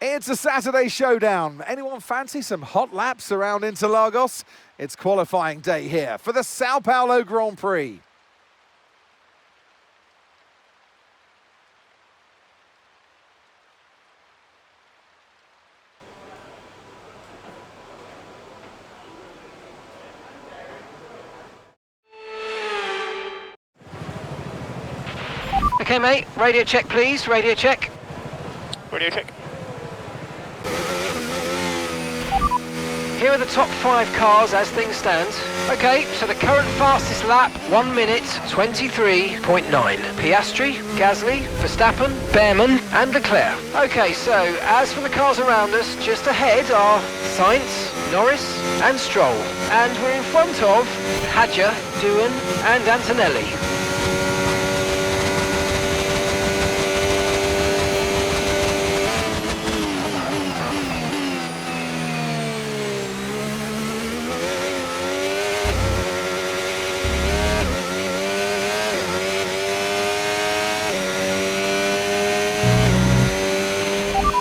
It's a Saturday showdown. Anyone fancy some hot laps around Interlagos? It's qualifying day here for the Sao Paulo Grand Prix. Okay, mate, radio check, please. Radio check. Radio check. Here are the top 5 cars as things stand. Okay, so the current fastest lap, 1 minute 23.9. Piastri, Gasly, Verstappen, Behrman and Leclerc. Okay, so as for the cars around us, just ahead are Sainz, Norris and Stroll. And we're in front of Hadjar, Doohan and Antonelli.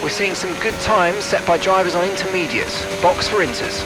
We're seeing some good times set by drivers on intermediates. Box for Inters.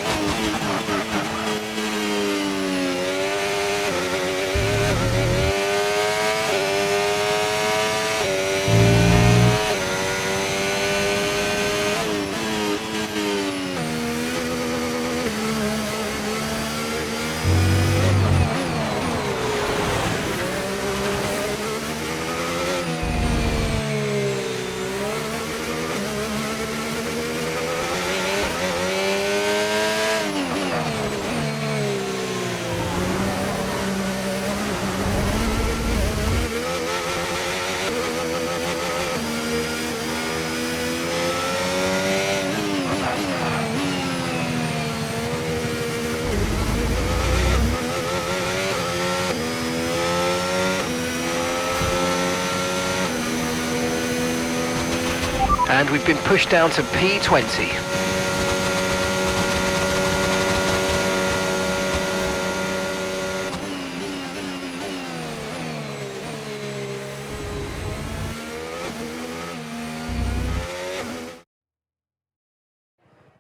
And we've been pushed down to P20.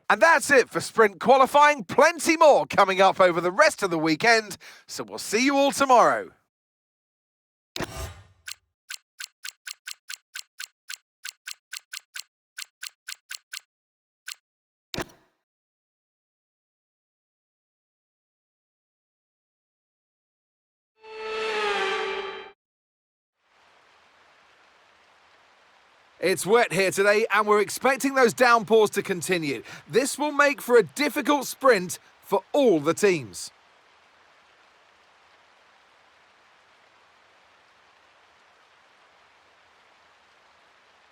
And that's it for sprint qualifying. Plenty more coming up over the rest of the weekend. So we'll see you all tomorrow. It's wet here today and we're expecting those downpours to continue. This will make for a difficult sprint for all the teams.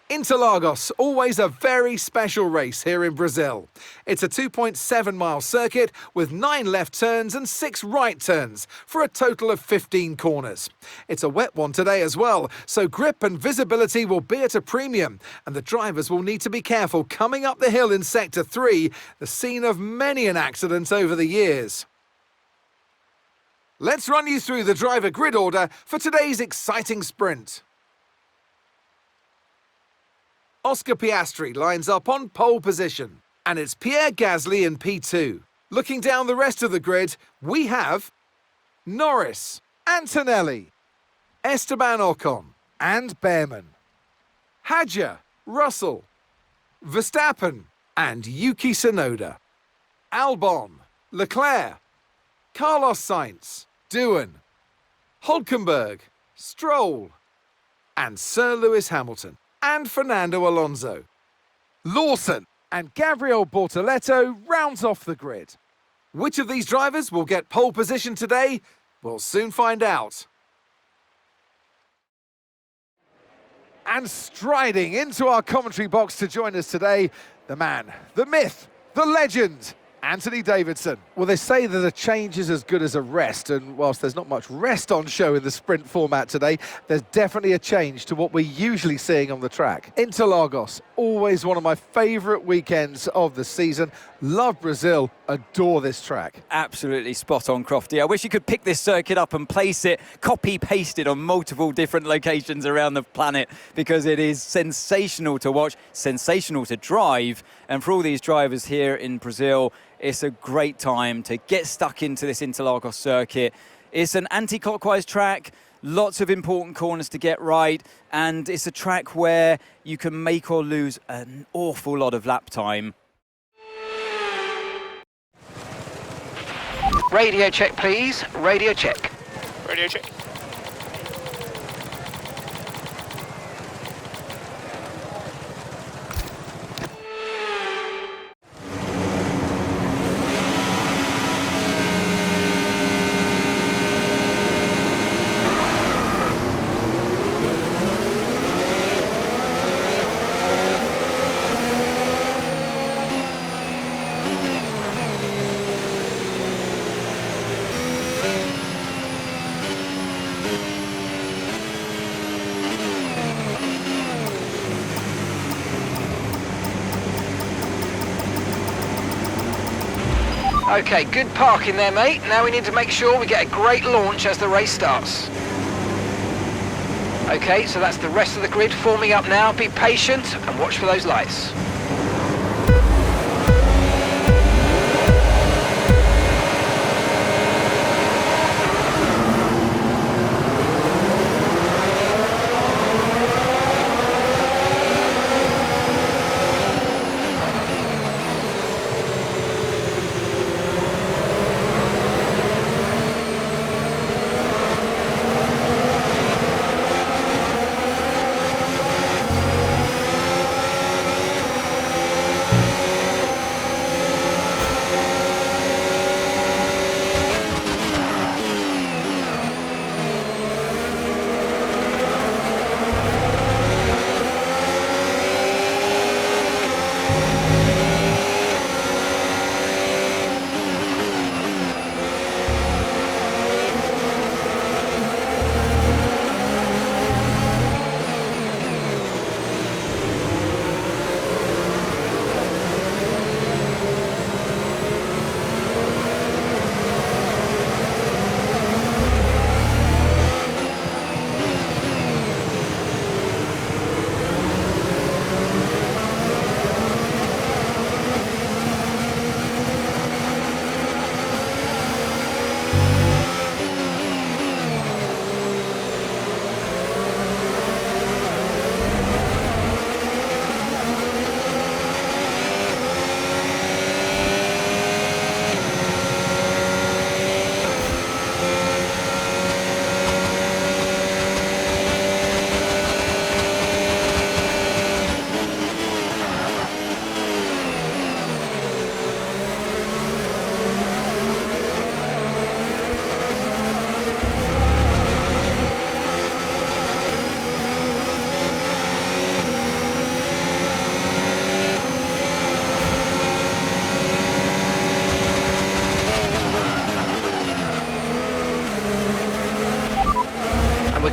Interlagos, always a very special race here in Brazil. It's a 2.7-mile circuit with 9 left turns and 6 right turns for a total of 15 corners. It's a wet one today as well, so grip and visibility will be at a premium, and the drivers will need to be careful coming up the hill in Sector 3, the scene of many an accident over the years. Let's run you through the driver grid order for today's exciting sprint. Oscar Piastri lines up on pole position, and it's Pierre Gasly in P2. Looking down the rest of the grid, we have Norris, Antonelli, Esteban Ocon and Behrman, Hadjar, Russell, Verstappen and Yuki Tsunoda, Albon, Leclerc, Carlos Sainz, Doohan, Hülkenberg, Stroll and Sir Lewis Hamilton. And Fernando Alonso. Lawson and Gabriel Bortoleto rounds off the grid. Which of these drivers will get pole position today? We'll soon find out. And striding into our commentary box to join us today, the man, the myth, the legend, Anthony Davidson. Well, they say that a change is as good as a rest, and whilst there's not much rest on show in the sprint format today, there's definitely a change to what we're usually seeing on the track. Interlagos, always one of my favourite weekends of the season. Love Brazil, adore this track. Absolutely spot on, Crofty. I wish you could pick this circuit up and place it, copy-paste it on multiple different locations around the planet, because it is sensational to watch, sensational to drive. And for all these drivers here in Brazil, it's a great time to get stuck into this Interlagos circuit. It's an anti-clockwise track, lots of important corners to get right, and it's a track where you can make or lose an awful lot of lap time. Radio check, please. Radio check. Radio check. Okay, good parking there, mate. Now we need to make sure we get a great launch as the race starts. Okay, so that's the rest of the grid forming up now. Be patient and watch for those lights.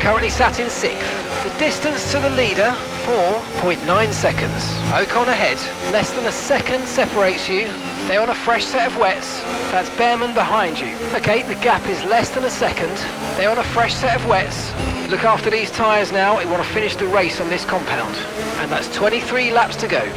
Currently sat in 6th. The distance to the leader, 4.9 seconds. Ocon ahead, less than a second separates you. They're on a fresh set of wets. That's Behrman behind you. Okay, the gap is less than a second. They're on a fresh set of wets. Look after these tyres now. We want to finish the race on this compound. And that's 23 laps to go.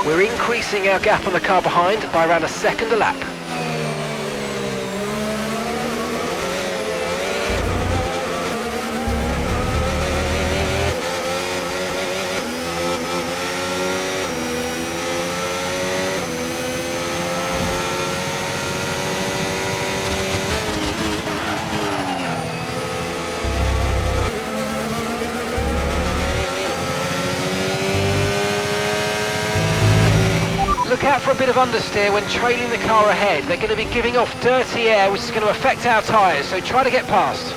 We're increasing our gap on the car behind by around a second a lap. out for a bit of understeer when trailing the car ahead. They're going to be giving off dirty air, which is going to affect our tyres, so try to get past.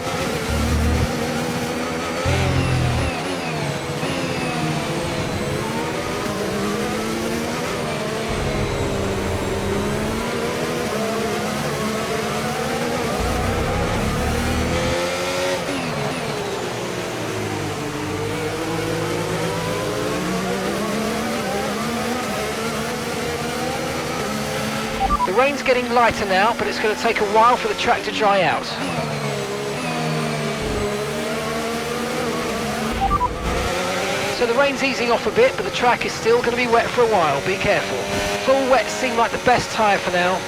The rain's getting lighter now, but it's going to take a while for the track to dry out. So the rain's easing off a bit, but the track is still going to be wet for a while. Be careful. Full wet seem like the best tyre for now.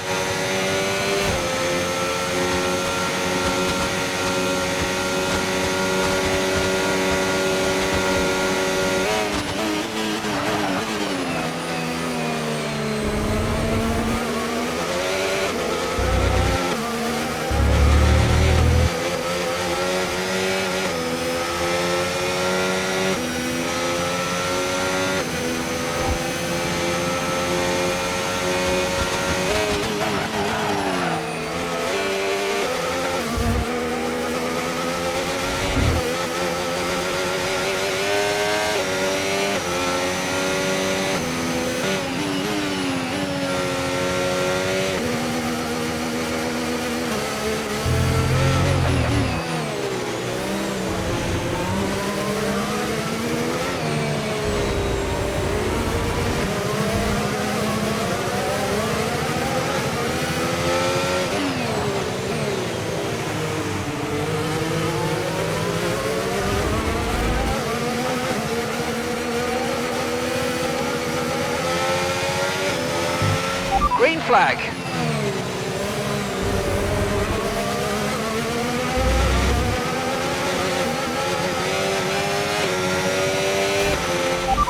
Green flag.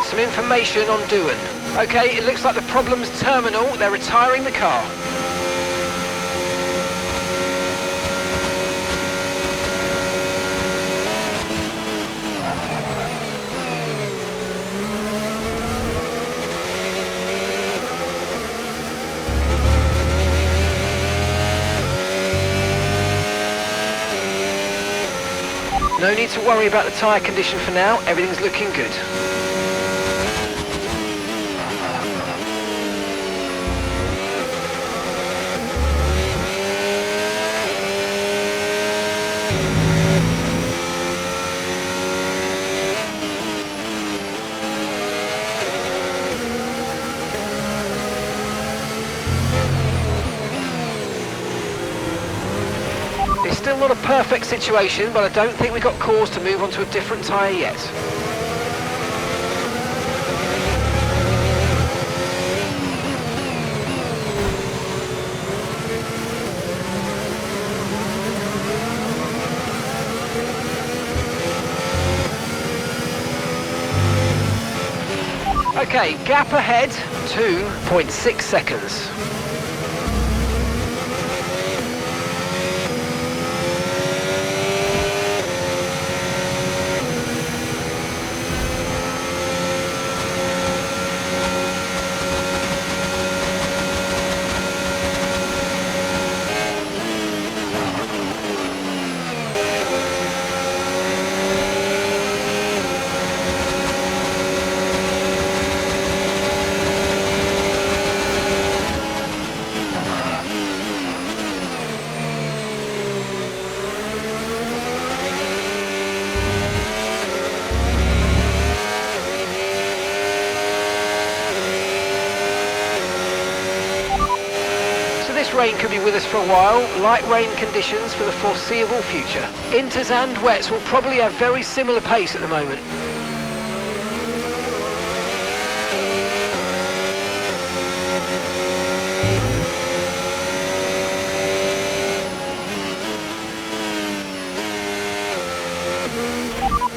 Some information on Doohan. Okay, it looks like the problem's terminal. They're retiring the car. No need to worry about the tyre condition for now, everything's looking good. It's still not a perfect situation, but I don't think we've got cause to move on to a different tyre yet. Okay, gap ahead, 2.6 seconds. This rain could be with us for a while, light rain conditions for the foreseeable future. Inters and wets will probably have very similar pace at the moment.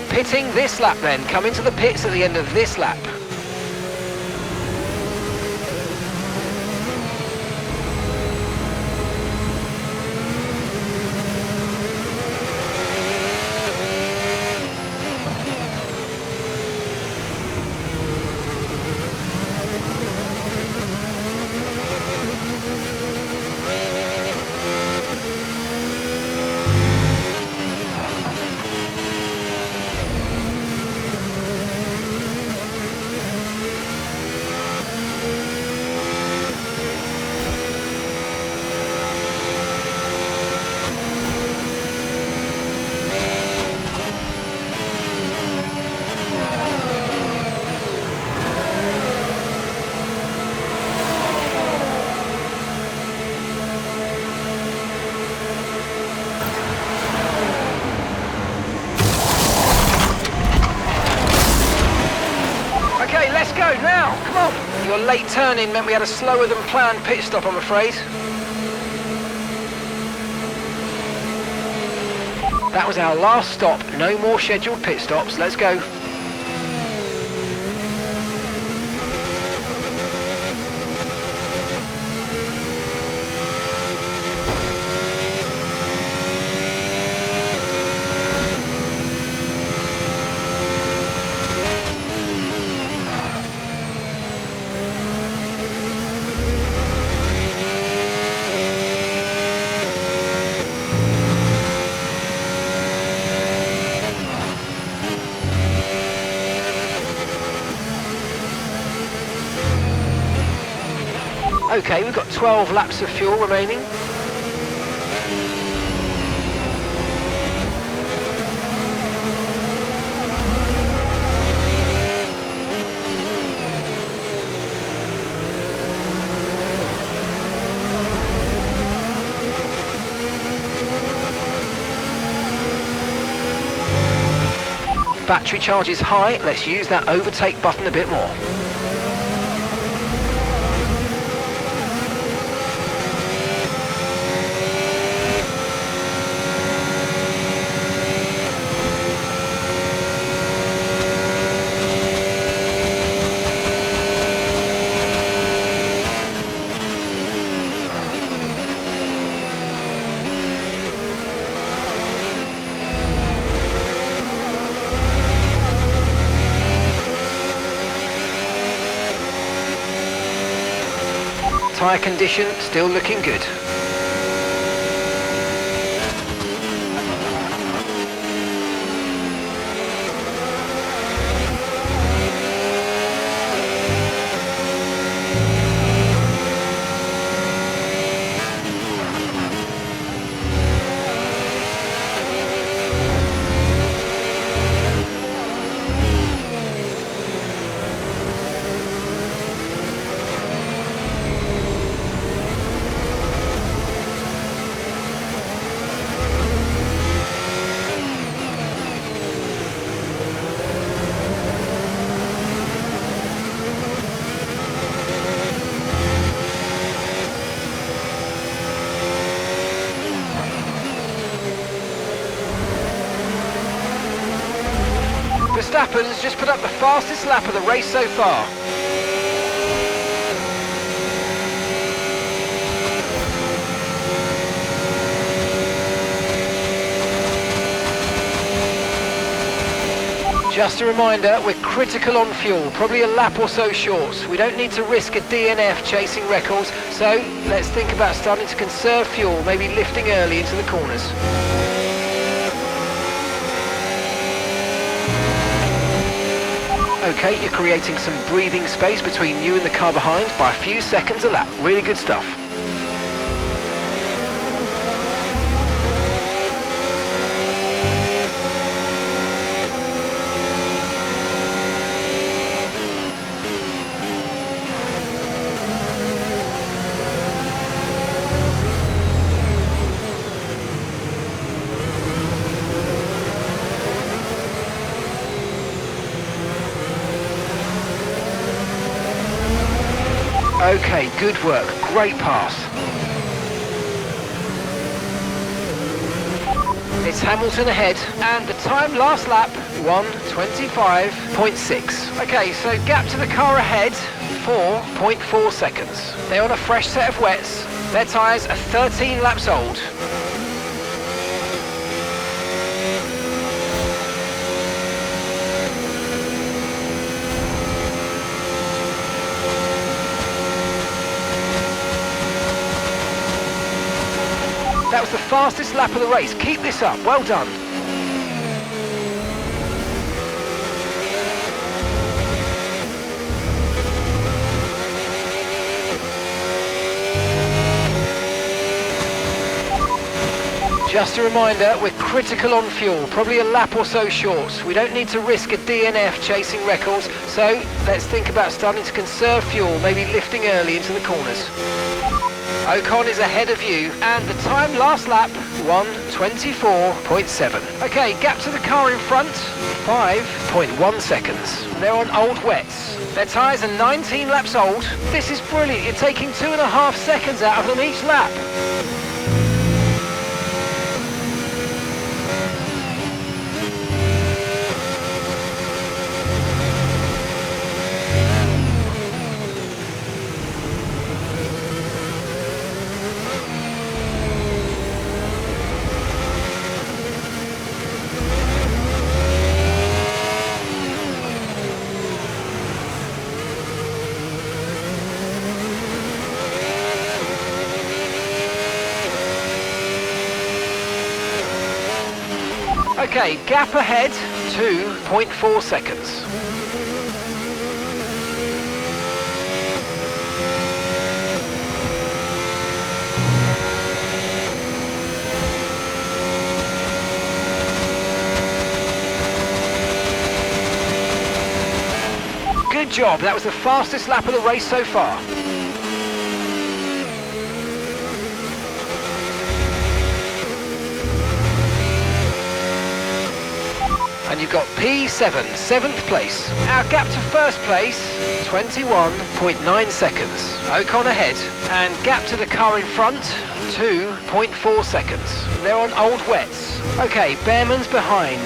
Pitting this lap then, come into the pits at the end of this lap. a late turn-in meant we had a slower than planned pit stop, I'm afraid. That was our last stop, no more scheduled pit stops, let's go. Okay, we've got 12 laps of fuel remaining. Battery charge is high, let's use that overtake button a bit more. Tyre condition still looking good. Verstappen's just put up the fastest lap of the race so far. Just a reminder, we're critical on fuel, probably a lap or so short. We don't need to risk a DNF chasing records, so let's think about starting to conserve fuel, maybe lifting early into the corners. Okay, you're creating some breathing space between you and the car behind by a few seconds a lap. Really good stuff. Okay, good work, great pass. It's Hamilton ahead, and the time last lap, 1:25.6. Okay, so gap to the car ahead, 4.4 seconds. They're on a fresh set of wets. Their tyres are 13 laps old. That was the fastest lap of the race. Keep this up. Well done. Just a reminder, we're critical on fuel, probably a lap or so short. We don't need to risk a DNF chasing records, so let's think about starting to conserve fuel, maybe lifting early into the corners. Ocon is ahead of you, and the time last lap, 1:24.7. Okay, gap to the car in front, 5.1 seconds. They're on old wets. Their tyres are 19 laps old. This is brilliant. You're taking 2.5 seconds out of them each lap. Okay, gap ahead, 2.4 seconds. Good job, that was the fastest lap of the race so far. And you've got P7, 7th place. Our gap to first place, 21.9 seconds. Ocon ahead, and gap to the car in front, 2.4 seconds. They're on old wets. Okay, Behrman's behind.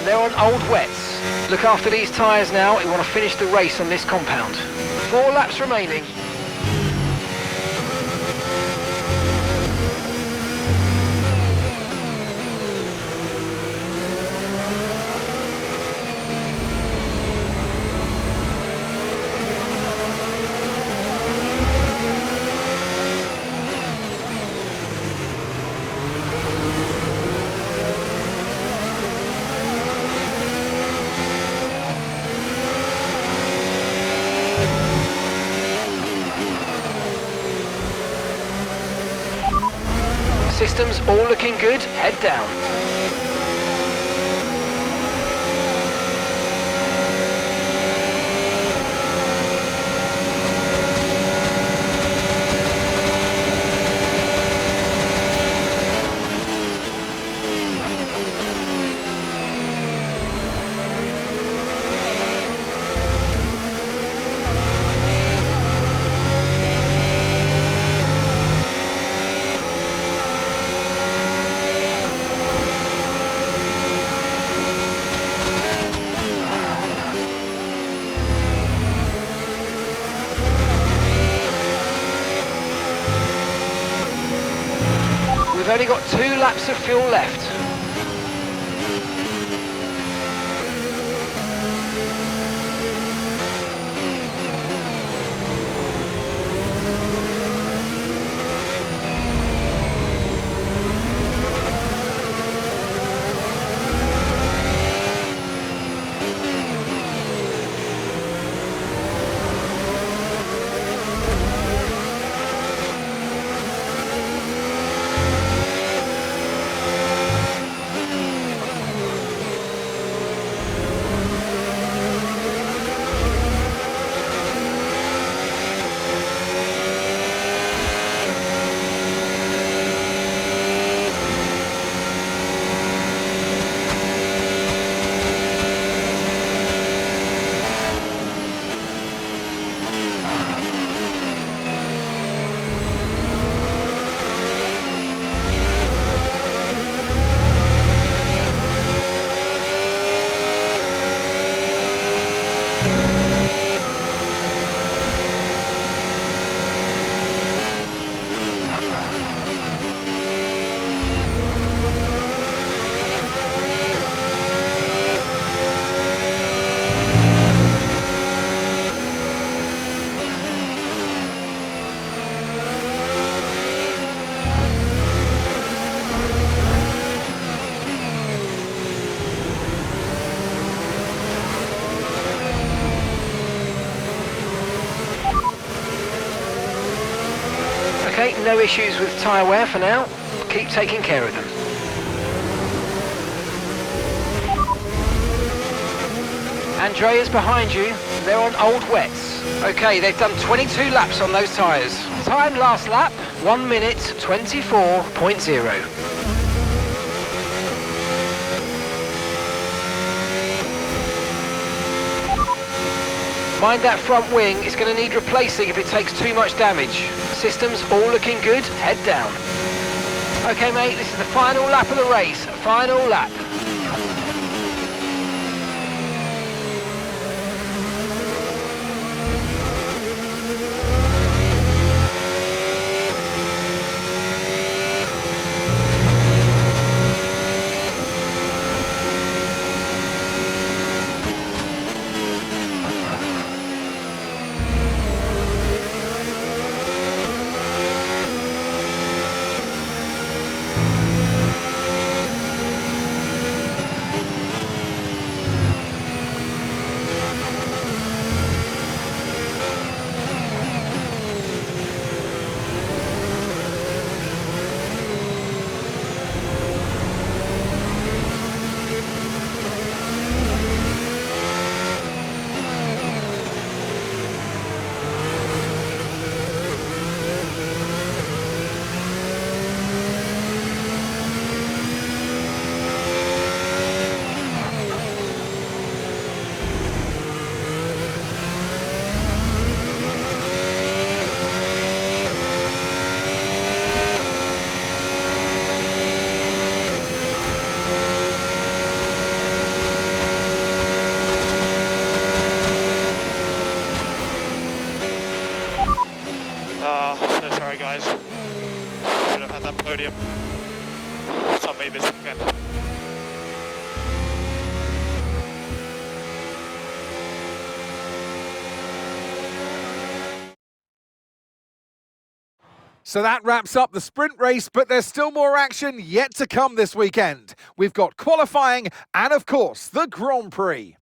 They're on old wets. Look after these tyres now. We want to finish the race on this compound. 4 laps remaining. Systems all looking good, head down. We've only got 2 laps of fuel left. Okay, no issues with tyre wear for now. Keep taking care of them. Andrea's behind you. They're on old wets. Okay, they've done 22 laps on those tyres. Time last lap, 1 minute 24.0. Mind that front wing, it's going to need replacing if it takes too much damage. Systems all looking good, head down. Okay mate, this is the final lap of the race, final lap. So sorry guys, should have had that podium. It's on me this weekend. So that wraps up the sprint race, but there's still more action yet to come this weekend. We've got qualifying and, of course, the Grand Prix.